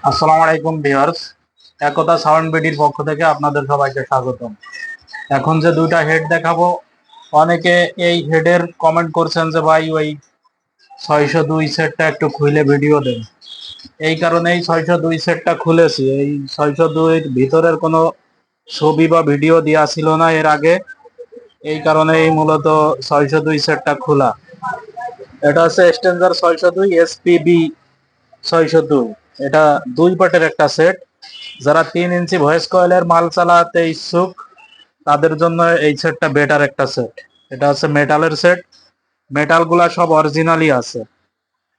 আসসালামু আলাইকুম ভিউয়ার্স। একতা সাউন্ড বিডির পক্ষ থেকে আপনাদের সবাইকে স্বাগতম। এখন যে দুইটা হেড দেখাবো, অনেকে এই হেডের কমেন্ট করছেন যে ভাই ওই 602 সেটটা একটু খুলে ভিডিও দেন। এই কারণেই 602 সেটটা খুলেছি। এই 602 এর ভিতরের কোনো ছবি বা ভিডিও দেওয়া ছিল না এর আগে, এই কারণেই মূলত 602 সেটটা খোলা। এটা হচ্ছে স্ট্যান্ডার্ড 602 এসপিবি 602। এটা দুই পার্টের একটা সেট। যারা 3 ইঞ্চি ভয়েস কয়েলের মাল চালাতে ইচ্ছুক তাদের জন্য এই সেটটা বেটার একটা সেট। এটা হচ্ছে মেটালের সেট। মেটাল গুলা সব অরিজিনালি আছে।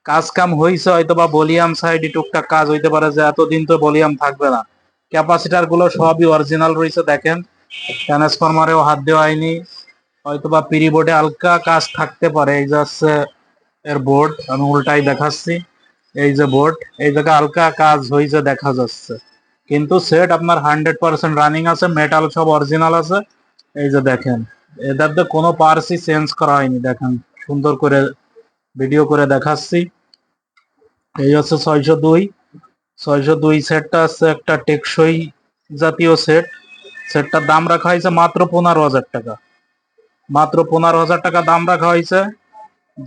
কাজ কাম হয়েছে হয়তো বা ভলিউম সাইডে টুকটাক কাজ হইতে পারে, যে এতদিন তো ভলিউম থাকবে না। ক্যাপাসিটার গুলো সবই অরিজিনাল রয়েছে, দেখেন। ট্রান্সফরমারেও হাত দেওয়া হয়নি। হয়তো বা পিরি বোর্ডে হালকা কাজ থাকতে পারে। এই যে হচ্ছে এর বোর্ড, আমি উল্টাই দেখাচ্ছি। এই যে বোর্ড, এই জায়গায় হালকা কাজ হয়েছে দেখা যাচ্ছে, কিন্তু সেট আপনার 100% রানিং আছে। মেটাল সব অরিজিনাল আছে। এই যে দেখেন, এটাতে কোনো পার্টসই চেঞ্জ করা হয়নি। দেখেন, সুন্দর করে ভিডিও করে দেখাচ্ছি। এই হচ্ছে 602। 602 সেটটা হচ্ছে একটা টেকসই জাতীয় সেট। সেটটার দাম রাখা হয়েছে মাত্র 15,000 টাকা। মাত্র 15,000 টাকা দাম রাখা হয়েছে।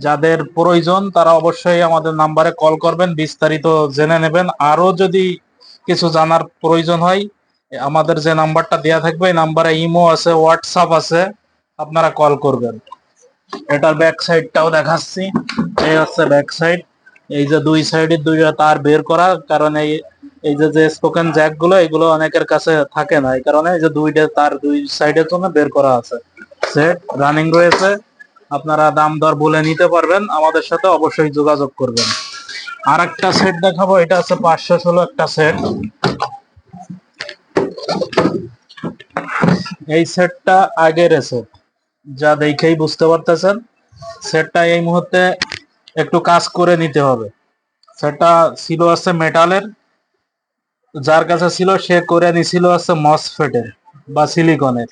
যাদের প্রয়োজন তারা অবশ্যই আমাদের নাম্বারে কল করবেন, বিস্তারিত জেনে নেবেন। আরো যদি কিছু জানার প্রয়োজন হয়, আমাদের যে নাম্বারটা দেয়া থাকবে এই নাম্বারে ইমো আছে, হোয়াটসঅ্যাপ আছে, আপনারা কল করবেন। এটার ব্যাক সাইডটাও দেখাচ্ছি। এই হচ্ছে ব্যাক সাইড। এই যে দুই সাইডে দুইটা তার বের করা, কারণ এই এই যে স্পোকেন জ্যাক গুলো এগুলো অনেকের কাছে থাকে না, এই কারণে এই যে দুইটা তার দুই সাইডের জন্য বের করা আছে। সেট রানিং রয়েছে। আপনারা দাম দর বলে নিতে পারবেন, আমাদের সাথে অবশ্যই যোগাযোগ করবেন। আর একটা সেট দেখাবো, এটা হচ্ছে 516 একটা সেট। এই সেটটা আগের সেট, যা দেখেই বুঝতে পারতেছেন। সেটটা এই মুহূর্তে একটু কাজ করে নিতে হবে। সেটটা ছিল আছে মেটালের, যার কাছে ছিল সে করে নিছিল আছে মসফেটের বা সিলিকনের।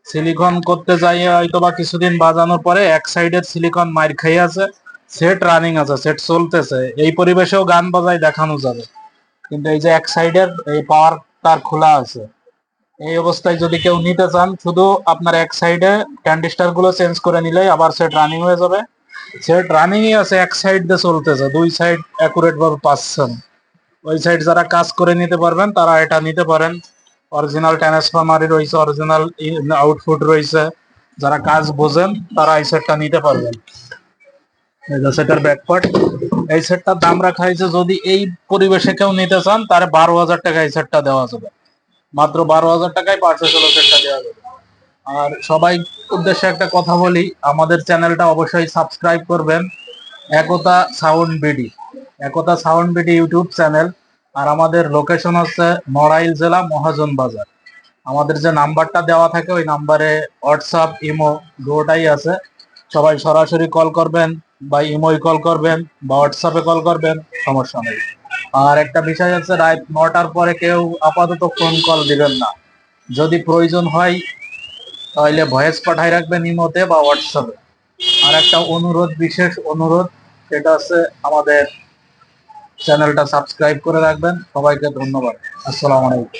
সিলিকন করতে যাই হয়তো বা কিছুদিন বাজানোর পরে এক সাইডের সিলিকন মার খাই আছে। সেট রানিং আছে, সেট চলতেছে, এই পরিবেশেও গান বাজাই দেখানো যাবে। কিন্তু এই যে এক সাইডের এই পাওয়ার তার খোলা আছে। এই অবস্থায় যদি কেউ নিতে চান, শুধু আপনার এক সাইডে ট্রানজিস্টার গুলো চেঞ্জ করে নিলেই আবার সেট রানিং হয়ে যাবে। সেট রানিংই আছে, এক সাইড দিয়ে চলতেছে, দুই সাইড অ্যাকুরেট ভাবে পাচ্ছেন। ওই সাইড যারা কাজ করে নিতে পারবেন তারা এটা নিতে পারেন। অরিজিনাল ট্রান্সফরমারই রয়েছে, অরিজিনাল আউটপুট রয়েছে। যারা কাজ বোঝেন তারা এই সেটটা নিতে পারবেন। এই যে সেটার ব্যাকপার্ট। এই সেটটার দাম রাখা হয়েছে, যদি এই পরিবেশে কেউ নিতে চান তার 12,000 টাকা এই সেটটা দেওয়া যাবে। মাত্র 12,000 টাকায় 516 সেটটা দেওয়া যাবে। আর সবাই উদ্দেশ্যে একটা কথা বলি, আমাদের চ্যানেলটা অবশ্যই সাবস্ক্রাইব করবেন। একতা সাউন্ড বিডি, একতা সাউন্ড বিডি ইউটিউব চ্যানেল। আর আমাদের লোকেশন হচ্ছে নড়াইল জেলা, মহাজন বাজার। আমাদের যে নাম্বারটা দেওয়া থাকে ওই নাম্বারে হোয়াটসঅ্যাপ ইমো দুটোটাই আছে। সবাই সরাসরি কল করবেন বা ইমোই কল করবেন বা হোয়াটসঅ্যাপে কল করবেন, সমস্যা নেই। আর একটা বিষয় হচ্ছে, রাত 9টার পরে কেউ আপাতত ফোন কল দিবেন না। যদি প্রয়োজন হয় তাহলে ভয়েস পাঠাই রাখবেন ইমোতে বা হোয়াটসঅ্যাপে। আর একটা অনুরোধ, বিশেষ অনুরোধ, সেটা হচ্ছে আমাদের চ্যানেলটা সাবস্ক্রাইব করে রাখবেন। সবাইকে ধন্যবাদ। আসসালামু আলাইকুম।